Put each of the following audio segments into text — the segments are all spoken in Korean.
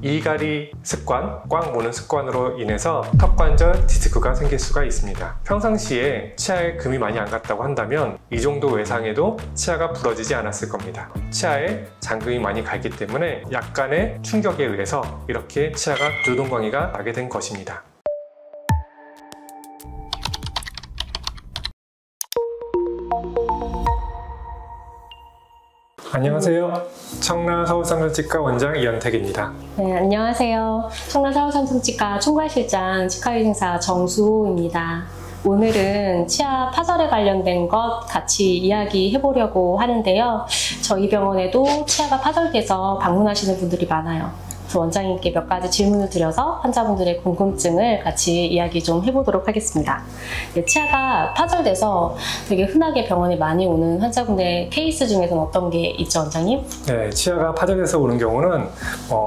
이갈이 습관, 꽉 무는 습관으로 인해서 턱관절 디스크가 생길 수가 있습니다. 평상시에 치아에 금이 많이 안 갔다고 한다면 이 정도 외상에도 치아가 부러지지 않았을 겁니다. 치아에 잔금이 많이 갔기 때문에 약간의 충격에 의해서 이렇게 치아가 두동강이가 나게 된 것입니다. 안녕하세요. 청라 서울삼성치과 원장 이현택입니다. 네, 안녕하세요. 청라 서울삼성치과 총괄실장 치과의생사 정수호입니다. 오늘은 치아 파절에 관련된 것 같이 이야기해 보려고 하는데요. 저희 병원에도 치아가 파절돼서 방문하시는 분들이 많아요. 원장님께 몇 가지 질문을 드려서 환자분들의 궁금증을 같이 이야기 좀 해보도록 하겠습니다. 네, 치아가 파절돼서 되게 흔하게 병원에 많이 오는 환자분의 케이스 중에서는 어떤 게 있죠, 원장님? 네, 치아가 파절돼서 오는 경우는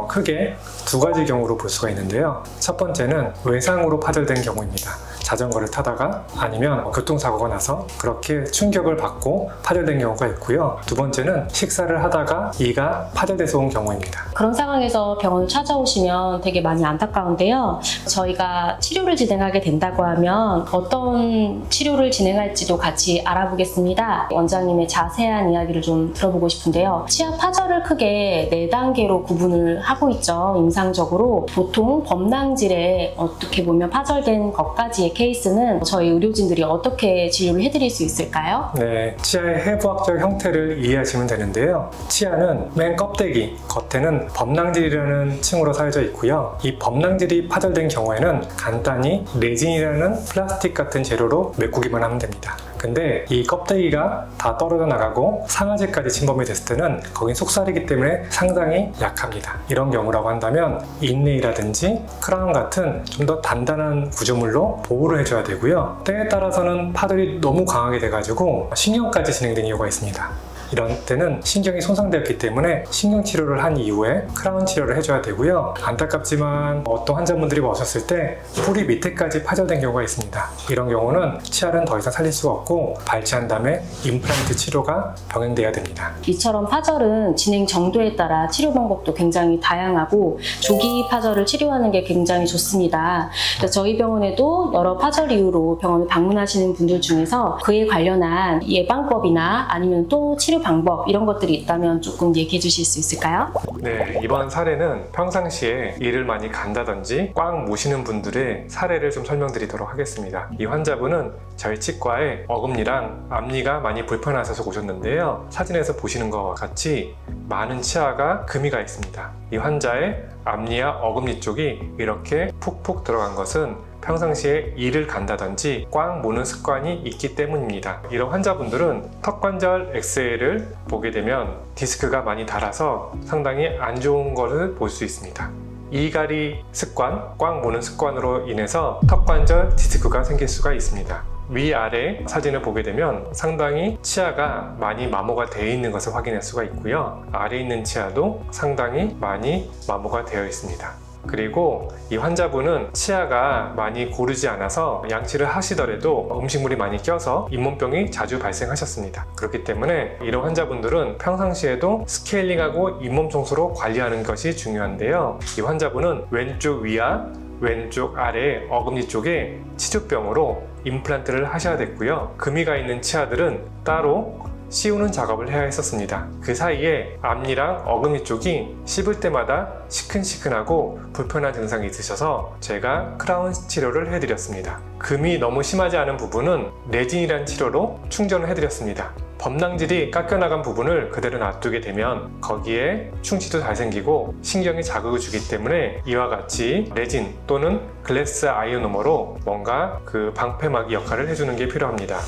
크게 두 가지 경우로 볼 수가 있는데요. 첫 번째는 외상으로 파절된 경우입니다. 자전거를 타다가 아니면 교통사고가 나서 그렇게 충격을 받고 파절된 경우가 있고요. 두 번째는 식사를 하다가 이가 파절돼서 온 경우입니다. 그런 상황에서 병원을 찾아오시면 되게 많이 안타까운데요. 저희가 치료를 진행하게 된다고 하면 어떤 치료를 진행할지도 같이 알아보겠습니다. 원장님의 자세한 이야기를 좀 들어보고 싶은데요. 치아 파절을 크게 4단계로 구분을 하고 있죠. 임상적으로 보통 범낭질에 어떻게 보면 파절된 것까지의 케이스는 저희 의료진들이 어떻게 진료를 해드릴 수 있을까요? 네, 치아의 해부학적 형태를 이해하시면 되는데요. 치아는 맨 껍데기, 겉에는 범낭질이라는 층으로 살져 있고요. 이 범낭질이 파절된 경우에는 간단히 레진이라는 플라스틱 같은 재료로 메꾸기만 하면 됩니다. 근데 이 껍데기가 다 떨어져 나가고 상아지까지 침범이 됐을 때는 거긴 속살이기 때문에 상당히 약합니다. 이런 경우라고 한다면 인레이라든지 크라운 같은 좀 더 단단한 구조물로 보호를 해줘야 되고요. 때에 따라서는 파절이 너무 강하게 돼가지고 신경까지 진행된 이유가 있습니다. 이런 때는 신경이 손상되었기 때문에 신경치료를 한 이후에 크라운 치료를 해줘야 되고요. 안타깝지만 어떤 환자분들이 오셨을 때 뿌리 밑에까지 파절된 경우가 있습니다. 이런 경우는 치아는 더 이상 살릴 수가 없고 발치한 다음에 임플란트 치료가 병행돼야 됩니다. 이처럼 파절은 진행 정도에 따라 치료 방법도 굉장히 다양하고 조기 파절을 치료하는 게 굉장히 좋습니다. 그래서 저희 병원에도 여러 파절 이유로 병원을 방문하시는 분들 중에서 그에 관련한 예방법이나 아니면 또 치료 방법 이런 것들이 있다면 조금 얘기해 주실 수 있을까요? 네, 이번 사례는 평상시에 이를 많이 간다든지 꽉 무시는 분들의 사례를 좀 설명드리도록 하겠습니다. 이 환자분은 저희 치과에 어금니랑 앞니가 많이 불편하셔서 오셨는데요. 사진에서 보시는 것과 같이 많은 치아가 금이 가 있습니다. 이 환자의 앞니와 어금니 쪽이 이렇게 푹푹 들어간 것은 평상시에 이를 간다든지 꽉 무는 습관이 있기 때문입니다. 이런 환자분들은 턱관절 엑스레이를 보게 되면 디스크가 많이 닳아서 상당히 안 좋은 것을 볼 수 있습니다. 이갈이 습관, 꽉 무는 습관으로 인해서 턱관절 디스크가 생길 수가 있습니다. 위아래 사진을 보게 되면 상당히 치아가 많이 마모가 되어 있는 것을 확인할 수가 있고요. 아래에 있는 치아도 상당히 많이 마모가 되어 있습니다. 그리고 이 환자분은 치아가 많이 고르지 않아서 양치를 하시더라도 음식물이 많이 껴서 잇몸병이 자주 발생하셨습니다. 그렇기 때문에 이런 환자분들은 평상시에도 스케일링하고 잇몸 청소로 관리하는 것이 중요한데요. 이 환자분은 왼쪽 위와 왼쪽 아래 어금니 쪽에 치주병으로 임플란트를 하셔야 됐고요. 금이 가 있는 치아들은 따로 씌우는 작업을 해야 했었습니다. 그 사이에 앞니랑 어금니 쪽이 씹을 때마다 시큰시큰하고 불편한 증상이 있으셔서 제가 크라운 치료를 해드렸습니다. 금이 너무 심하지 않은 부분은 레진이라는 치료로 충전을 해드렸습니다. 범낭질이 깎여나간 부분을 그대로 놔두게 되면 거기에 충치도 잘 생기고 신경에 자극을 주기 때문에 이와 같이 레진 또는 글래스 아이오노머로 뭔가 그 방패막이 역할을 해주는 게 필요합니다.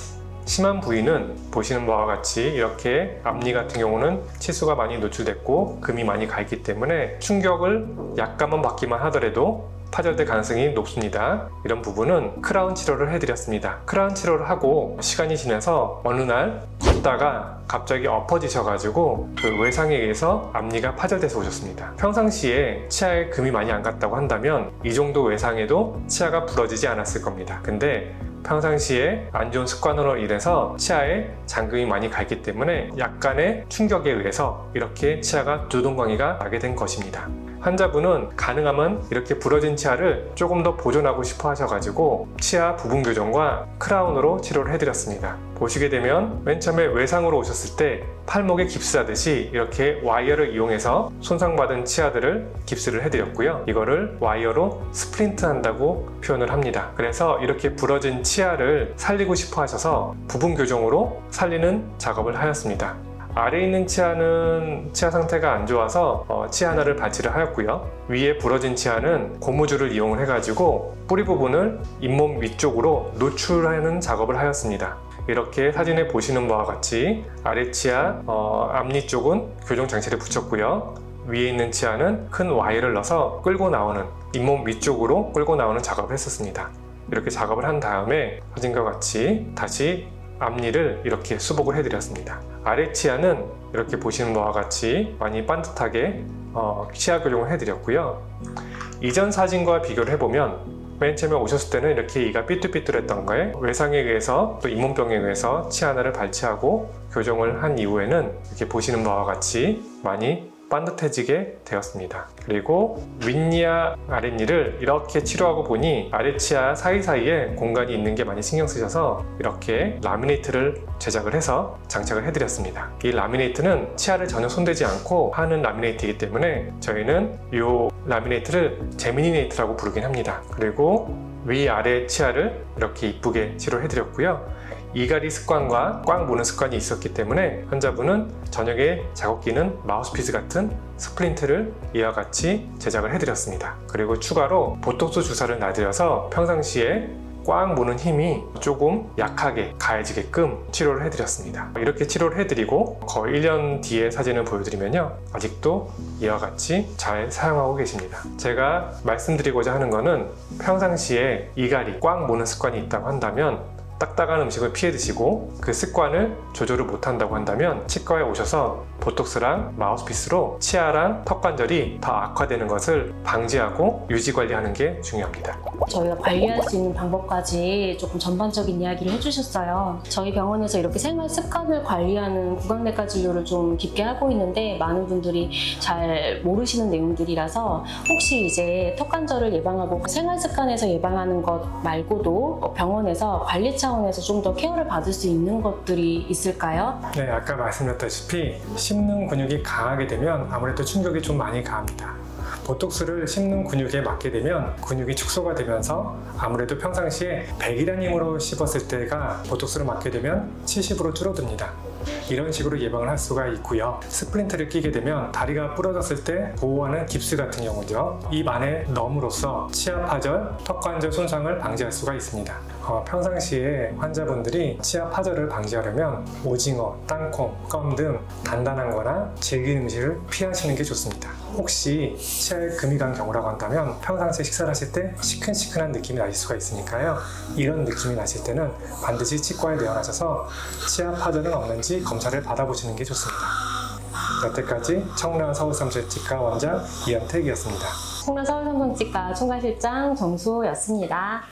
심한 부위는 보시는 바와 같이 이렇게 앞니 같은 경우는 치수가 많이 노출됐고 금이 많이 가 있기 때문에 충격을 약간만 받기만 하더라도 파절될 가능성이 높습니다. 이런 부분은 크라운 치료를 해드렸습니다. 크라운 치료를 하고 시간이 지나서 어느 날 걷다가 갑자기 엎어지셔가지고 그 외상에 의해서 앞니가 파절돼서 오셨습니다. 평상시에 치아에 금이 많이 안 갔다고 한다면 이 정도 외상에도 치아가 부러지지 않았을 겁니다. 근데 평상시에 안 좋은 습관으로 인해서 치아에 잔금이 많이 가 있기 때문에 약간의 충격에 의해서 이렇게 치아가 두동강이가 나게 된 것입니다. 환자분은 가능하면 이렇게 부러진 치아를 조금 더 보존하고 싶어 하셔가지고 치아 부분 교정과 크라운으로 치료를 해드렸습니다. 보시게 되면 맨 처음에 외상으로 오셨을 때 팔목에 깁스하듯이 이렇게 와이어를 이용해서 손상받은 치아들을 깁스를 해드렸고요. 이거를 와이어로 스플린트 한다고 표현을 합니다. 그래서 이렇게 부러진 치아를 살리고 싶어 하셔서 부분 교정으로 살리는 작업을 하였습니다. 아래에 있는 치아는 치아 상태가 안 좋아서 치아 하나를 발치를 하였고요. 위에 부러진 치아는 고무줄을 이용을 해가지고 뿌리 부분을 잇몸 위쪽으로 노출하는 작업을 하였습니다. 이렇게 사진에 보시는 바와 같이 아래 치아 앞니 쪽은 교정 장치를 붙였고요. 위에 있는 치아는 큰 와이어를 넣어서 끌고 나오는 잇몸 위쪽으로 끌고 나오는 작업을 했었습니다. 이렇게 작업을 한 다음에 사진과 같이 다시 앞니를 이렇게 수복을 해드렸습니다. 아래 치아는 이렇게 보시는 바와 같이 많이 반듯하게 치아 교정을 해드렸고요. 이전 사진과 비교를 해보면 맨 처음에 오셨을 때는 이렇게 이가 삐뚤삐뚤했던 거에 외상에 의해서 또 잇몸병에 의해서 치아 하나를 발치하고 교정을 한 이후에는 이렇게 보시는 바와 같이 많이 반듯해지게 되었습니다. 그리고 윗니와 아랫니를 이렇게 치료하고 보니 아래치아 사이사이에 공간이 있는 게 많이 신경 쓰셔서 이렇게 라미네이트를 제작을 해서 장착을 해드렸습니다. 이 라미네이트는 치아를 전혀 손대지 않고 하는 라미네이트이기 때문에 저희는 이 라미네이트를 제미니네이트라고 부르긴 합니다. 그리고 위아래 치아를 이렇게 이쁘게 치료해드렸고요. 이갈이 습관과 꽉 무는 습관이 있었기 때문에 환자분은 저녁에 작업 끼는 마우스피스 같은 스플린트를 이와 같이 제작을 해드렸습니다. 그리고 추가로 보톡스 주사를 놔드려서 평상시에 꽉 무는 힘이 조금 약하게 가해지게끔 치료를 해드렸습니다. 이렇게 치료를 해드리고 거의 1년 뒤의 사진을 보여드리면요, 아직도 이와 같이 잘 사용하고 계십니다. 제가 말씀드리고자 하는 거는 평상시에 이갈이 꽉 무는 습관이 있다고 한다면 딱딱한 음식을 피해 드시고 그 습관을 조절을 못한다고 한다면 치과에 오셔서 보톡스랑 마우스피스로 치아랑 턱 관절이 더 악화되는 것을 방지하고 유지 관리하는 게 중요합니다. 저희가 관리할 수 있는 방법까지 조금 전반적인 이야기를 해주셨어요. 저희 병원에서 이렇게 생활 습관을 관리하는 구강내과 진료를 좀 깊게 하고 있는데 많은 분들이 잘 모르시는 내용들이라서 혹시 이제 턱 관절을 예방하고 생활 습관에서 예방하는 것 말고도 병원에서 관리 차원에서 좀 더 케어를 받을 수 있는 것들이 있을까요? 네, 아까 말씀드렸다시피 씹는 근육이 강하게 되면 아무래도 충격이 좀 많이 가합니다. 보톡스를 씹는 근육에 맞게 되면 근육이 축소가 되면서 아무래도 평상시에 100이라는 힘으로 씹었을 때가 보톡스를 맞게 되면 70으로 줄어듭니다. 이런 식으로 예방을 할 수가 있고요. 스플린트를 끼게 되면 다리가 부러졌을 때 보호하는 깁스 같은 경우죠. 입 안에 넣음으로써 치아 파절, 턱 관절 손상을 방지할 수가 있습니다. 평상시에 환자분들이 치아 파절을 방지하려면 오징어, 땅콩, 껌 등 단단한 거나 질긴 음식을 피하시는 게 좋습니다. 혹시 치아에 금이 간 경우라고 한다면 평상시에 식사를 하실 때 시큰시큰한 느낌이 나실 수가 있으니까요. 이런 느낌이 나실 때는 반드시 치과에 내원하셔서 치아 파절은 없는지 검사를 받아보시는 게 좋습니다. 여태까지 청라 서울삼실치과 원장 이현택이었습니다. 청라 서울삼성치과 총괄실장 정수호였습니다.